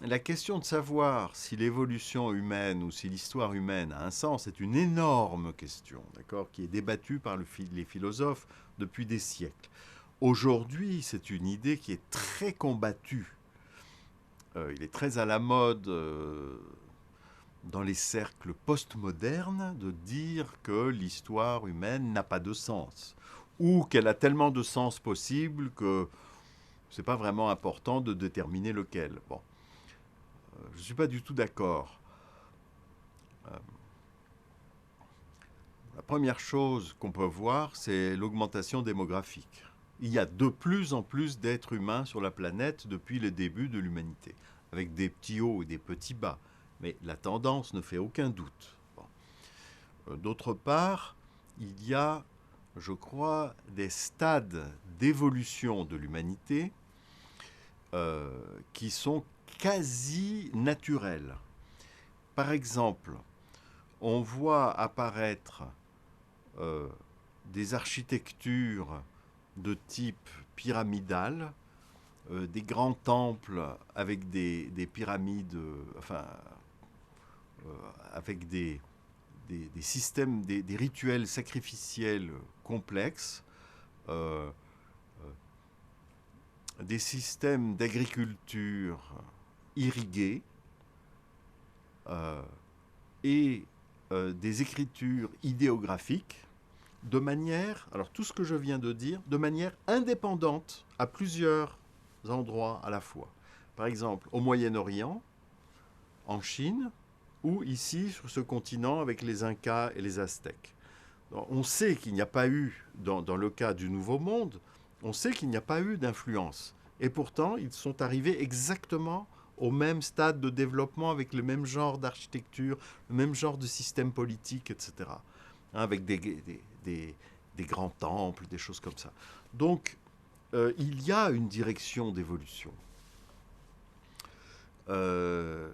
la question de savoir si l'évolution humaine ou si l'histoire humaine a un sens est une énorme question, d'accord, qui est débattue par les philosophes depuis des siècles. Aujourd'hui, c'est une idée qui est très combattue. Il est très à la mode dans les cercles postmodernes de dire que l'histoire humaine n'a pas de sens ou qu'elle a tellement de sens possible que c'est pas vraiment important de déterminer lequel. Bon, je suis pas du tout d'accord. Euh, la première chose qu'on peut voir, c'est l'augmentation démographique. Il y a de plus en plus d'êtres humains sur la planète depuis le début de l'humanité, avec des petits hauts et des petits bas. Mais la tendance ne fait aucun doute. Bon. D'autre part, il y a, je crois, des stades d'évolution de l'humanité qui sont quasi naturels. Par exemple, on voit apparaître des architectures de type pyramidal, des grands temples avec des pyramides, enfin, avec des systèmes, des rituels sacrificiels complexes, euh, des systèmes d'agriculture irrigués euh, et des écritures idéographiques de manière, alors tout ce que je viens de dire, de manière indépendante à plusieurs endroits à la fois. Par exemple, au Moyen-Orient, en Chine, ou ici sur ce continent avec les Incas et les Aztèques. On sait qu'il n'y a pas eu, dans le cas du Nouveau Monde, on sait qu'il n'y a pas eu d'influence. Et pourtant, ils sont arrivés exactement au même stade de développement, avec le même genre d'architecture, le même genre de système politique, etc. Avec des grands temples, des choses comme ça. Donc, il y a une direction d'évolution. Euh,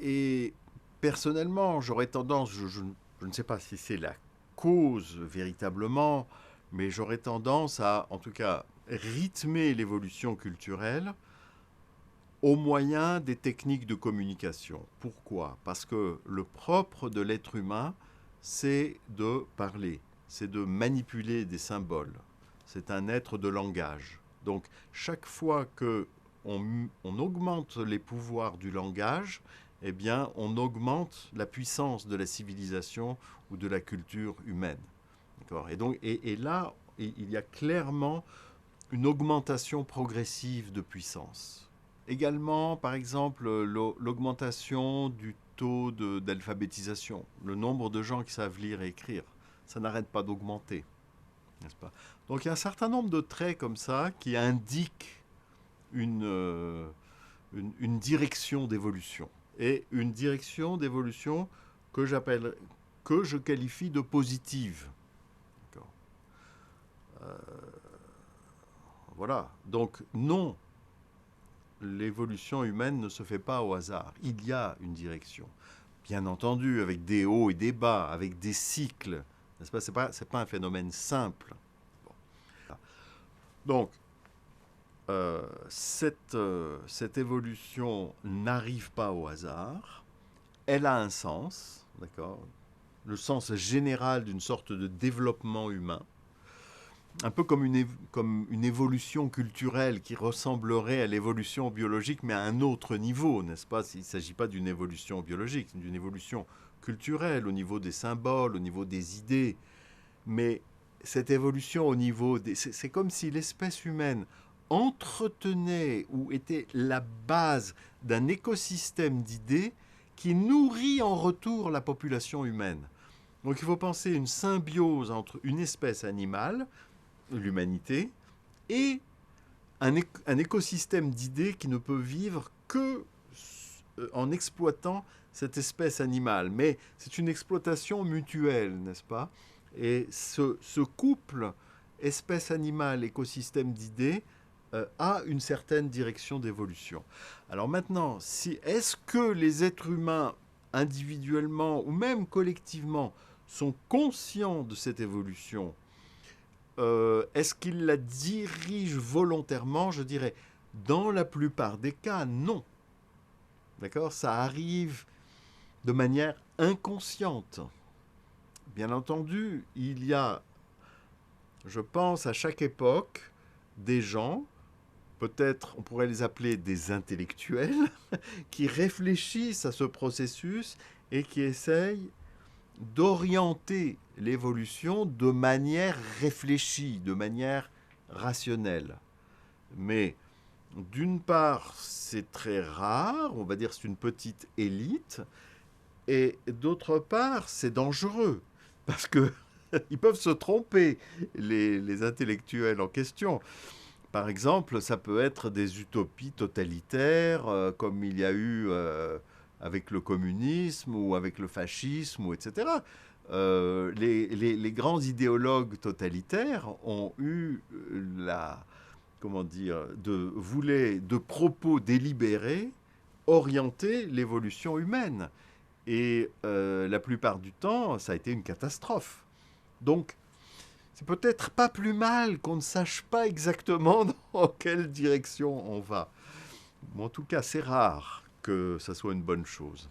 et personnellement, j'aurais tendance, je ne sais pas si c'est la cause véritablement, mais j'aurais tendance à, en tout cas, rythmer l'évolution culturelle au moyen des techniques de communication. Pourquoi? Parce que le propre de l'être humain, c'est de parler, c'est de manipuler des symboles. C'est un être de langage. Donc, chaque fois que on augmente les pouvoirs du langage, eh bien, on augmente la puissance de la civilisation ou de la culture humaine. D'accord. Et là, il y a clairement une augmentation progressive de puissance. Également, par exemple, l'augmentation du taux d'alphabétisation. Le nombre de gens qui savent lire et écrire, ça n'arrête pas d'augmenter, n'est-ce pas? Donc il y a un certain nombre de traits comme ça qui indiquent une direction d'évolution. Et une direction d'évolution que que je qualifie de positive. Euh, voilà. Donc non, l'évolution humaine ne se fait pas au hasard. Il y a une direction. Bien entendu, avec des hauts et des bas, avec des cycles. N'est-ce pas? C'est pas un phénomène simple. Bon. Donc, cette évolution n'arrive pas au hasard. Elle a un sens, d'accord? Le sens général d'une sorte de développement humain. Un peu comme une évolution culturelle qui ressemblerait à l'évolution biologique, mais à un autre niveau, n'est-ce pas? Il ne s'agit pas d'une évolution biologique, c'est d'une évolution culturelle, au niveau des symboles, au niveau des idées. Mais cette évolution au niveau des... C'est comme si l'espèce humaine entretenait ou était la base d'un écosystème d'idées qui nourrit en retour la population humaine. Donc il faut penser une symbiose entre une espèce animale, l'humanité, et un écosystème d'idées qui ne peut vivre que en exploitant cette espèce animale. Mais c'est une exploitation mutuelle, n'est-ce pas? Et ce couple espèce animale, écosystème d'idées a une certaine direction d'évolution. Alors maintenant, est-ce que les êtres humains, individuellement ou même collectivement, sont conscients de cette évolution? Est-ce qu'ils la dirigent volontairement? Je dirais Dans la plupart des cas, non. D'accord? Ça arrive de manière inconsciente. Bien entendu, il y a, je pense, à chaque époque, des gens, peut-être on pourrait les appeler des intellectuels, qui réfléchissent à ce processus et qui essayent d'orienter l'évolution de manière réfléchie, de manière rationnelle. Mais d'une part, c'est très rare, on va dire c'est une petite élite, et d'autre part, c'est dangereux, parce que ils peuvent se tromper, les intellectuels en question. Par exemple, ça peut être des utopies totalitaires, comme il y a eu avec le communisme ou avec le fascisme, ou etc. Les grands idéologues totalitaires ont eu la, comment dire, voulaient de propos délibérés orienter l'évolution humaine. Et la plupart du temps, ça a été une catastrophe. Donc, c'est peut-être pas plus mal qu'on ne sache pas exactement dans quelle direction on va. Mais en tout cas, c'est rare que ça soit une bonne chose.